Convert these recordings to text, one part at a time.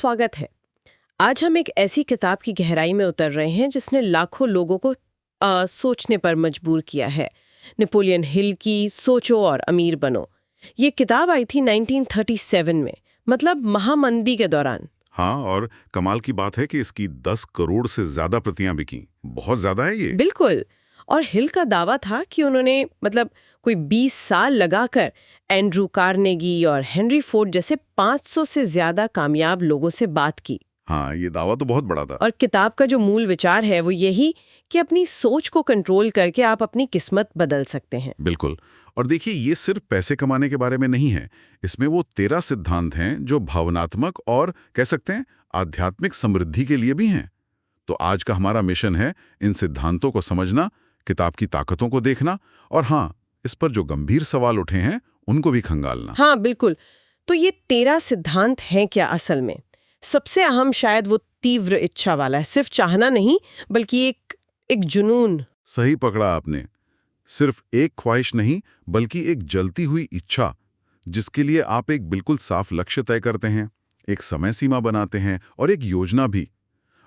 स्वागत है। आज हम एक ऐसी किताब की गहराई में उतर रहे हैं जिसने लाखों लोगों को सोचने पर मजबूर किया है। नेपोलियन हिल की सोचो और अमीर बनो। ये किताब आई थी 1937 में, मतलब महामंदी के दौरान। हाँ, और कमाल की बात है कि इसकी 10 करोड़ से ज्यादा प्रतियां बिकी। बहुत ज्यादा है ये। बिल्कुल। और हिल का दावा था कि उन्होंने कोई 20 साल लगाकर एंड्रू कार्नेगी और हेनरी फोर्ड जैसे 500 से ज्यादा कामयाब लोगों से बात की। हाँ, ये दावा तो बहुत बड़ा था। और किताब का जो मूल विचार है वो यही कि अपनी सोच को कंट्रोल करके आप अपनी किस्मत बदल सकते हैं। बिल्कुल। और देखिए, ये सिर्फ पैसे कमाने के बारे में नहीं है। इसमें वो 13 सिद्धांत हैं जो भावनात्मक और कह सकते हैं आध्यात्मिक समृद्धि के लिए भी हैं। तो आज का हमारा मिशन है इन सिद्धांतों को समझना, किताब की ताकतों को देखना और हाँ, इस पर जो गंभीर सवाल उठे हैं उनको भी खंगालना। हाँ बिल्कुल। तो ये 13 सिद्धांत हैं क्या असल में? सबसे अहम शायद वो तीव्र इच्छा वाला है। सिर्फ चाहना नहीं, बल्कि एक जुनून। सही पकड़ा आपने। सिर्फ एक ख्वाहिश नहीं, बल्कि एक जलती हुई इच्छा, जिसके लिए आप एक बिल्कुल साफ लक्ष्य तय करते हैं, एक समय सीमा बनाते हैं और एक योजना भी।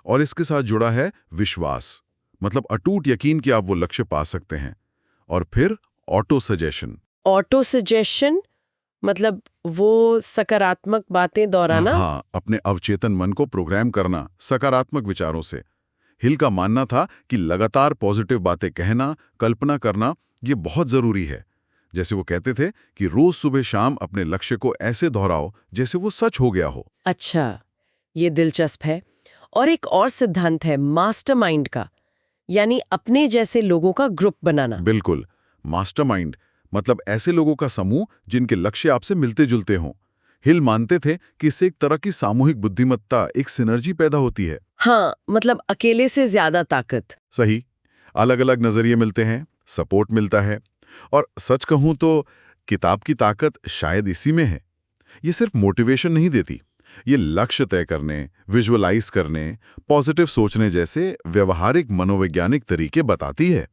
और इसके साथ जुड़ा है विश्वास, मतलब अटूट यकीन कि आप वो लक्ष्य पा सकते हैं। और फिर ऑटो सजेशन। ऑटो सजेशन मतलब वो सकारात्मक बातें दोहराना। हाँ, अपने अवचेतन मन को प्रोग्राम करना सकारात्मक विचारों से। हिल का मानना था कि लगातार पॉजिटिव बातें कहना, कल्पना करना, ये बहुत जरूरी है। जैसे वो कहते थे कि रोज सुबह शाम अपने लक्ष्य को ऐसे दोहराओ जैसे वो सच हो गया हो। अच्छा, ये दिलचस्प है। और एक और सिद्धांत है मास्टरमाइंड का, यानी अपने जैसे लोगों का ग्रुप बनाना। बिल्कुल। मास्टरमाइंड मतलब ऐसे लोगों का समूह जिनके लक्ष्य आपसे मिलते जुलते हों। हिल मानते थे कि इससे एक तरह की सामूहिक बुद्धिमत्ता, एक सिनर्जी पैदा होती है। हाँ, मतलब अकेले से ज्यादा ताकत। सही। अलग अलग नजरिए मिलते हैं, सपोर्ट मिलता है। और सच कहूं तो किताब की ताकत शायद इसी में है। ये सिर्फ मोटिवेशन नहीं देती, ये लक्ष्य तय करने, विजुअलाइज करने, पॉजिटिव सोचने जैसे व्यवहारिक मनोवैज्ञानिक तरीके बताती है।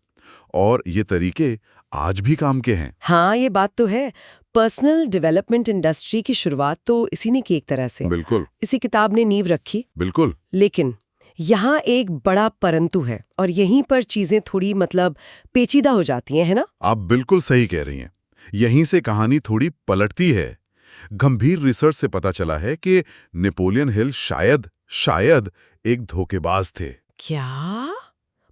और ये तरीके आज भी काम के हैं। हाँ, ये बात तो है। पर्सनल डेवलपमेंट इंडस्ट्री की शुरुआत तो इसी ने की एक तरह से। बिल्कुल। इसी किताब ने नींव रखी। बिल्कुल। लेकिन यहाँ एक बड़ा परंतु है, और यहीं पर चीजें थोड़ी पेचीदा हो जाती हैं, है ना? आप बिल्कुल सही कह रही हैं। यहीं से कहानी थोड़ी पलटती है। गंभीर रिसर्च से पता चला है कि नेपोलियन हिल शायद एक धोखेबाज थे। क्या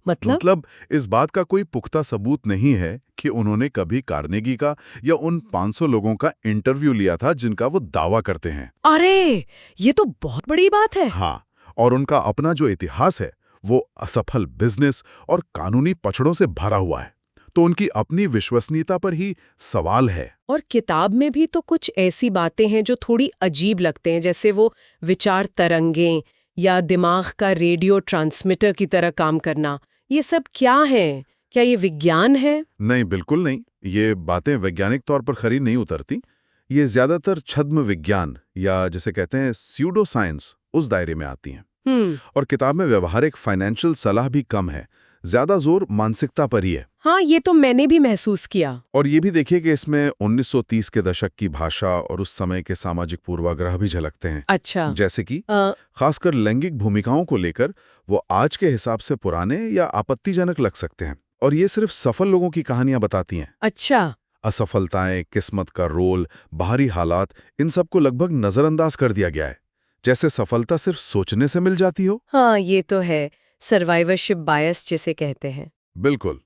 मतलब इस बात का कोई पुख्ता सबूत नहीं है कि उन्होंने कभी कार्नेगी का या उन 500 लोगों का इंटरव्यू लिया था जिनका वो दावा करते हैं। अरे, ये तो बहुत बड़ी बात है। हाँ, और उनका अपना जो इतिहास है वो असफल बिजनेस और कानूनी पछड़ों से भरा हुआ है। तो उनकी अपनी विश्वसनीयता पर ही सवाल है। और किताब में भी तो कुछ ऐसी बातें हैं जो थोड़ी अजीब लगते हैं, जैसे वो विचार तरंगें या दिमाग का रेडियो ट्रांसमीटर की तरह काम करना। ये सब क्या है? क्या ये विज्ञान है? नहीं, बिल्कुल नहीं। ये बातें वैज्ञानिक तौर पर खरी नहीं उतरती। ये ज्यादातर छद्म विज्ञान या जिसे कहते हैं स्यूडो साइंस, उस दायरे में आती हैं। और किताब में व्यवहारिक फाइनेंशियल सलाह भी कम है, ज्यादा जोर मानसिकता पर ही है। हाँ, ये तो मैंने भी महसूस किया। और ये भी देखिए कि इसमें 1930 के दशक की भाषा और उस समय के सामाजिक पूर्वाग्रह भी झलकते हैं। अच्छा। जैसे कि खासकर लैंगिक भूमिकाओं को लेकर वो आज के हिसाब से पुराने या आपत्तिजनक लग सकते हैं। और ये सिर्फ सफल लोगों की कहानियां बताती हैं। अच्छा। असफलताएं, किस्मत का रोल, बाहरी हालात, इन सबको लगभग नजरअंदाज कर दिया गया है, जैसे सफलता सिर्फ सोचने से मिल जाती हो। हाँ, ये तो है। सर्वाइवरशिप बायस जिसे कहते हैं। बिल्कुल।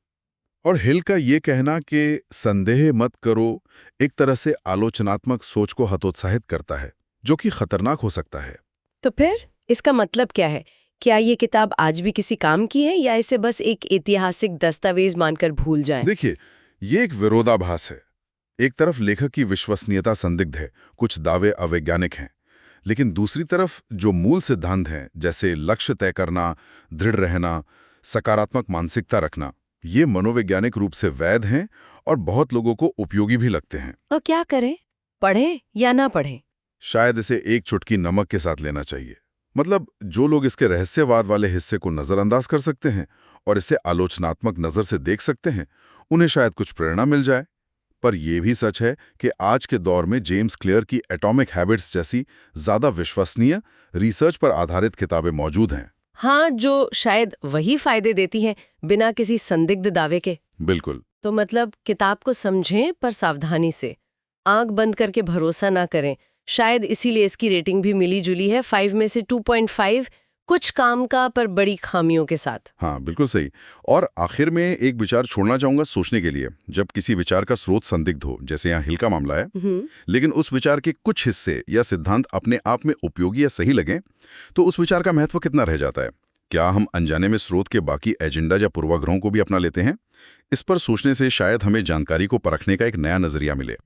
और हिल का ये कहना कि संदेह मत करो, एक तरह से आलोचनात्मक सोच को हतोत्साहित करता है, जो कि खतरनाक हो सकता है। तो फिर इसका मतलब क्या है? क्या ये किताब आज भी किसी काम की है, या इसे बस एक ऐतिहासिक दस्तावेज मानकर भूल जाएं? देखिए, ये एक विरोधाभास है। एक तरफ लेखक की विश्वसनीयता संदिग्ध है, कुछ दावे अवैज्ञानिक हैं, लेकिन दूसरी तरफ जो मूल सिद्धांत हैं, जैसे लक्ष्य तय करना, दृढ़ रहना, सकारात्मक मानसिकता रखना, ये मनोवैज्ञानिक रूप से वैध हैं और बहुत लोगों को उपयोगी भी लगते हैं। तो क्या करें? पढ़ें या ना पढ़ें? शायद इसे एक चुटकी नमक के साथ लेना चाहिए। मतलब जो लोग इसके रहस्यवाद वाले हिस्से को नजरअंदाज कर सकते हैं और इसे आलोचनात्मक नजर से देख सकते हैं, उन्हें शायद कुछ प्रेरणा मिल जाए। पर यह भी सच है कि आज के दौर में जेम्स क्लियर की एटॉमिक हैबिट्स जैसी ज्यादा विश्वसनीय, रिसर्च पर आधारित किताबें मौजूद हैं। हाँ, जो शायद वही फायदे देती हैं बिना किसी संदिग्ध दावे के। बिल्कुल। तो मतलब किताब को समझें पर सावधानी से, आंख बंद करके भरोसा ना करें। शायद इसीलिए इसकी रेटिंग भी मिली जुली है, 5 में से 2.5, कुछ काम का पर बड़ी खामियों के साथ। हाँ, बिल्कुल सही। और आखिर में एक विचार छोड़ना चाहूंगा सोचने के लिए। जब किसी विचार का स्रोत संदिग्ध हो, जैसे यहाँ हिल का मामला है, लेकिन उस विचार के कुछ हिस्से या सिद्धांत अपने आप में उपयोगी या सही लगें, तो उस विचार का महत्व कितना रह जाता है? क्या हम अनजाने में स्रोत के बाकी एजेंडा या पूर्वाग्रहों को भी अपना लेते हैं? इस पर सोचने से शायद हमें जानकारी को परखने का एक नया नजरिया मिले।